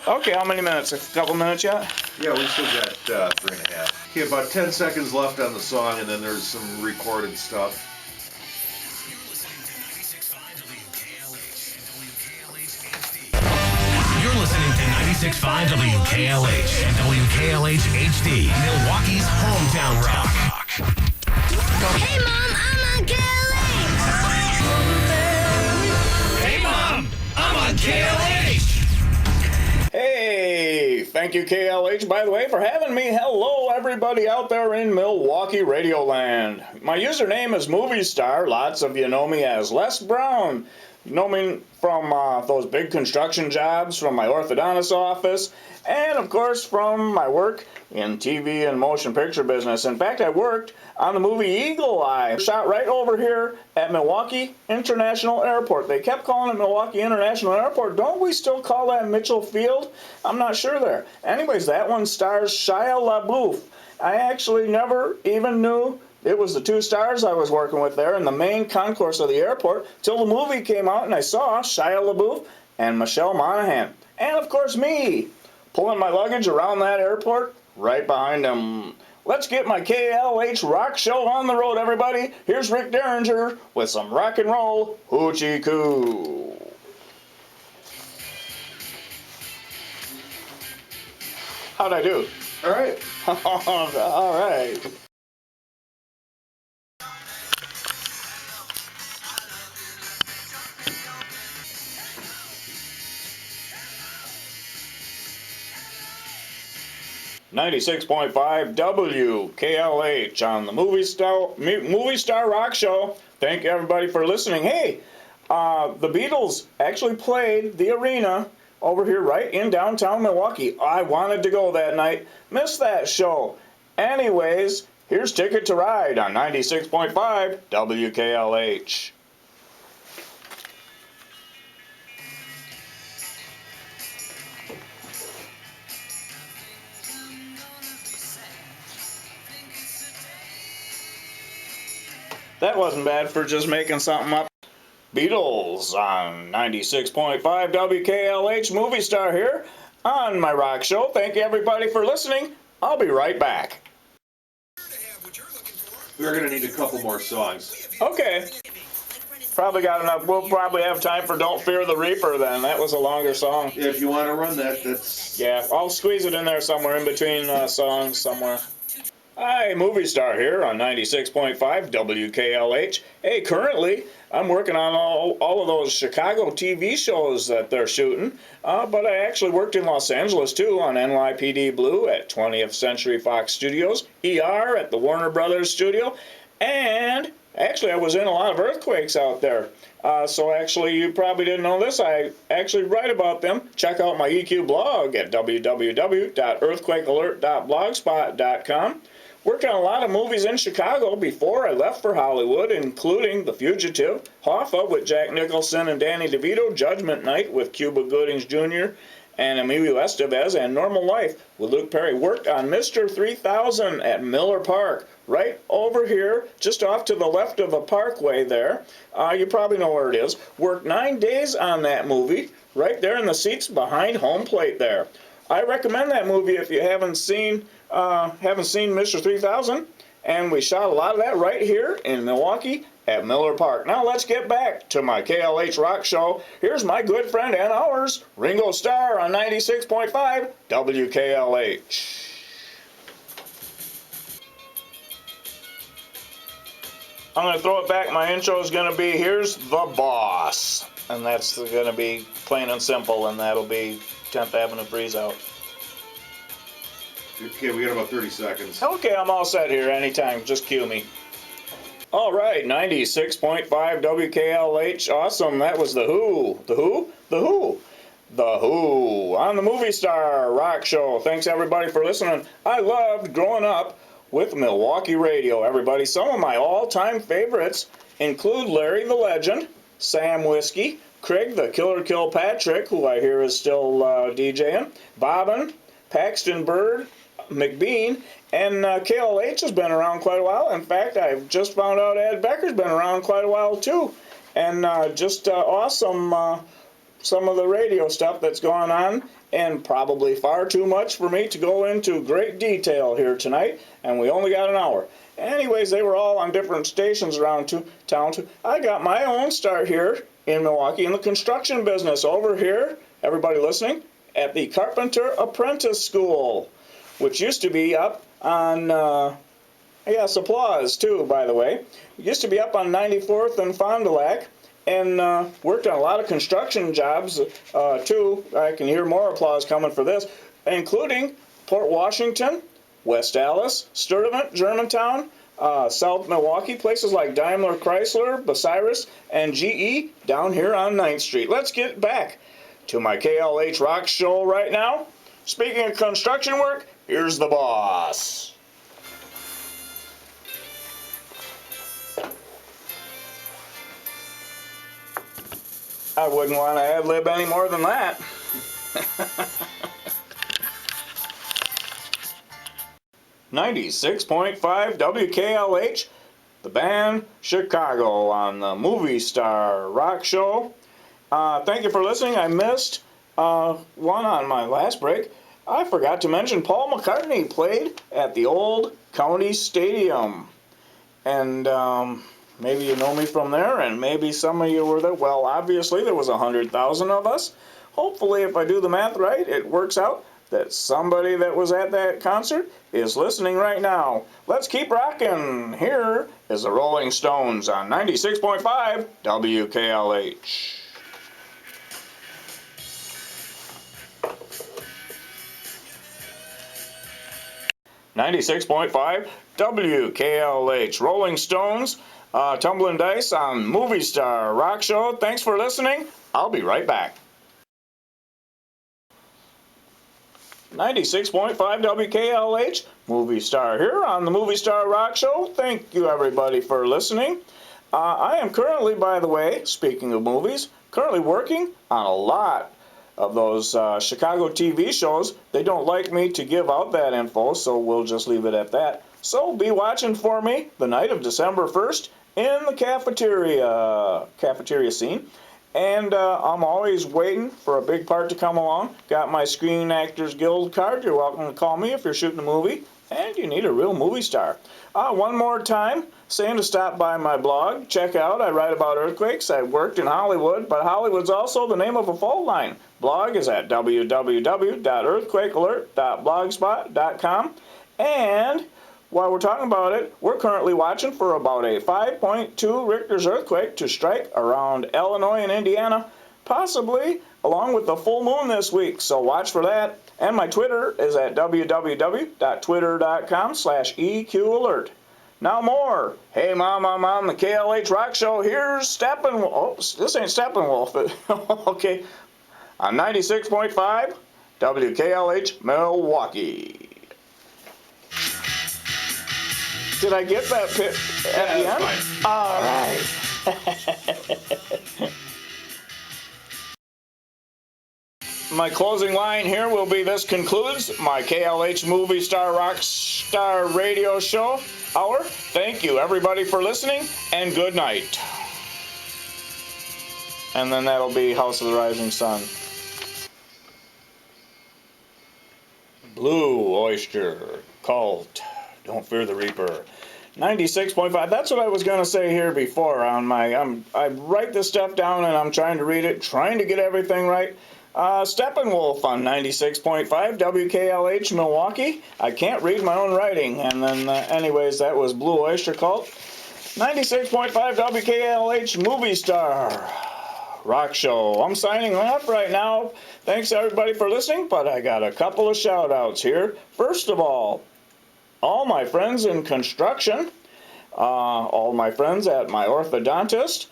Okay, how many minutes? A couple minutes yet? Yeah, we still got 3.5. Okay, about 10 seconds left on the song, and then there's some recorded stuff. You're listening to 96.5 WKLH and WKLH HD, Milwaukee's hometown rock. Hey, Mom, I'm on KLH. Hey, Mom, I'm on KLH. Hey, thank you KLH, by the way, for having me. Hello, everybody out there in Milwaukee Radio Land. My username is Movie Star. Lots of you know me as Les Brown. You know me from those big construction jobs, from my orthodontist office, and of course from my work in TV and motion picture business. In fact, I worked on the movie Eagle Eye, shot right over here at Milwaukee International Airport. They kept calling it Milwaukee International Airport. Don't we still call that Mitchell Field? I'm not sure there. Anyways, that one stars Shia LaBeouf. I actually never even knew it was the two stars I was working with there in the main concourse of the airport till the movie came out and I saw Shia LaBeouf and Michelle Monaghan. And of course me, pulling my luggage around that airport right behind them. Let's get my KLH rock show on the road, everybody. Here's Rick Derringer with some rock and roll hoochie coo. How'd I do? All right. All right. .5 WKLH on the Movie Star Rock Show. Thank you everybody for listening. Hey, the Beatles actually played the arena over here right in downtown Milwaukee. I wanted to go that night. Missed that show. Anyways, here's Ticket to Ride on 96.5 WKLH. That wasn't bad for just making something up. Beatles on 96.5 WKLH. Movie Star here on my rock show. Thank you everybody for listening. I'll be right back. We're going to need a couple more songs. Okay. Probably got enough. We'll probably have time for Don't Fear the Reaper then. That was a longer song. Yeah, if you want to run that, that's... Yeah, I'll squeeze it in there somewhere in between songs somewhere. Hi, Movie Star here on 96.5 WKLH. Hey, currently I'm working on all of those Chicago TV shows that they're shooting, but I actually worked in Los Angeles too on NYPD Blue at 20th Century Fox Studios, ER at the Warner Brothers Studio, and actually I was in a lot of earthquakes out there. So actually you probably didn't know this. I actually write about them. Check out my EQ blog at www.earthquakealert.blogspot.com. Worked on a lot of movies in Chicago before I left for Hollywood, including The Fugitive, Hoffa with Jack Nicholson and Danny DeVito, Judgment Night with Cuba Gooding Jr. and Emilio Estevez, and Normal Life with Luke Perry. Worked on Mr. 3000 at Miller Park, right over here, just off to the left of the parkway there. You probably know where it is. Worked 9 days on that movie, right there in the seats behind home plate there. I recommend that movie if you haven't seen Mr. 3000, and we shot a lot of that right here in Milwaukee at Miller Park. Now let's get back to my KLH Rock Show. Here's my good friend and ours, Ringo Starr on 96.5 WKLH. I'm going to throw it back. My intro is going to be, here's the boss. And that's going to be plain and simple, and that'll be 10th Avenue Freeze Out. Okay, we got about 30 seconds. Okay, I'm all set here anytime. Just cue me. All right, 96.5 WKLH. Awesome. That was The Who. The Who? The Who. The Who on the Movie Star Rock Show. Thanks, everybody, for listening. I loved growing up with Milwaukee Radio, everybody. Some of my all-time favorites include Larry the Legend, Sam Whiskey, Craig the Killer Kilpatrick, who I hear is still DJing, Bobbin, Paxton Bird, McBean, and KLH has been around quite a while. In fact, I've just found out Ed Becker's been around quite a while too. And just awesome some of the radio stuff that's going on, and probably far too much for me to go into great detail here tonight, and we only got an hour. Anyways, they were all on different stations around town. I got my own start here in Milwaukee in the construction business over here, everybody listening, at the Carpenter Apprentice School, which used to be up on, yes, applause too, by the way. It used to be up on 94th and Fond du Lac, and worked on a lot of construction jobs too. I can hear more applause coming for this, including Port Washington, West Allis, Sturtevant, Germantown, South Milwaukee, places like Daimler Chrysler, Bucyrus, and GE down here on 9th Street. Let's get back to my KLH Rock Show right now. Speaking of construction work, here's the boss. I wouldn't want to ad-lib any more than that. 96.5 WKLH, the band Chicago on the Movie Star Rock Show. Thank you for listening. I missed one on my last break. I forgot to mention Paul McCartney played at the old County Stadium. And maybe you know me from there, and maybe some of you were there. Well, obviously there was 100,000 of us. Hopefully, if I do the math right, it works out that somebody that was at that concert is listening right now. Let's keep rocking. Here is the Rolling Stones on 96.5 WKLH. .5 WKLH. Rolling Stones, Tumbling Dice on Movie Star Rock Show. Thanks for listening. I'll be right back. 96.5 WKLH, Movie Star here on the Movie Star Rock Show. Thank you everybody for listening. I am currently, by the way, speaking of movies, currently working on a lot of those Chicago TV shows. They don't like me to give out that info, so we'll just leave it at that. So be watching for me the night of December 1st in the cafeteria scene. And I'm always waiting for a big part to come along. Got my Screen Actors Guild card. You're welcome to call me if you're shooting a movie and you need a real movie star. One more time, saying to stop by my blog. Check out, I write about earthquakes. I worked in Hollywood, but Hollywood's also the name of a fault line. Blog is at www.earthquakealert.blogspot.com. And while we're talking about it, we're currently watching for about a 5.2 Richter's earthquake to strike around Illinois and Indiana, possibly along with the full moon this week, so watch for that. And my Twitter is at www.twitter.com/EQAlert. Now more. Hey Mom, I'm on the KLH Rock Show. Here's Steppenwolf. Oh, this ain't Steppenwolf. Okay. On 96.5 WKLH Milwaukee. Did I get that pit at the end? Fine. All right. My closing line here will be, this concludes my KLH Movie Star Rock Star Radio Show hour. Thank you everybody for listening, and good night. And then that'll be House of the Rising Sun. Blue Oyster Cult. Don't Fear the Reaper. 96.5. That's what I was going to say here before on my... I write this stuff down and I'm trying to read it, trying to get everything right. Steppenwolf on 96.5 WKLH Milwaukee. I can't read my own writing. And then, anyways, that was Blue Oyster Cult. 96.5 WKLH Movie Star Rock Show. I'm signing off right now. Thanks everybody for listening, but I got a couple of shout outs here. First of all my friends in construction, all my friends at my orthodontist,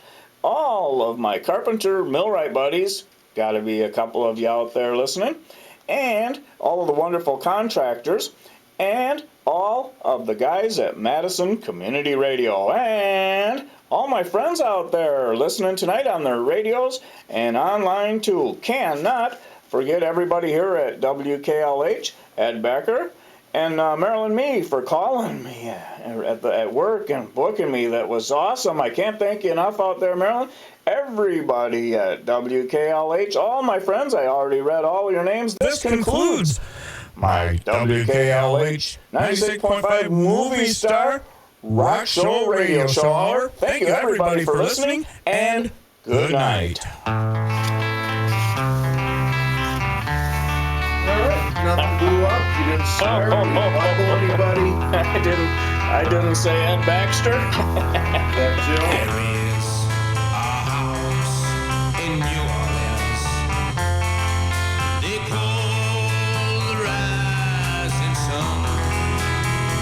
all of my carpenter millwright buddies, got to be a couple of you out there listening, and all of the wonderful contractors, and all of the guys at Madison Community Radio, and all my friends out there listening tonight on their radios and online too. Cannot forget everybody here at WKLH, Ed Becker, And Marilyn Me for calling me at work and booking me. That was awesome. I can't thank you enough out there, Marilyn. Everybody at WKLH, all my friends, I already read all your names. This concludes my WKLH 96.5 Movie Star Rock Show Radio Show Hour. Thank you, everybody, for listening, and good night. Nothing blew up. You didn't swear. You didn't buckle anybody. I didn't say Ed Baxter. That Joe.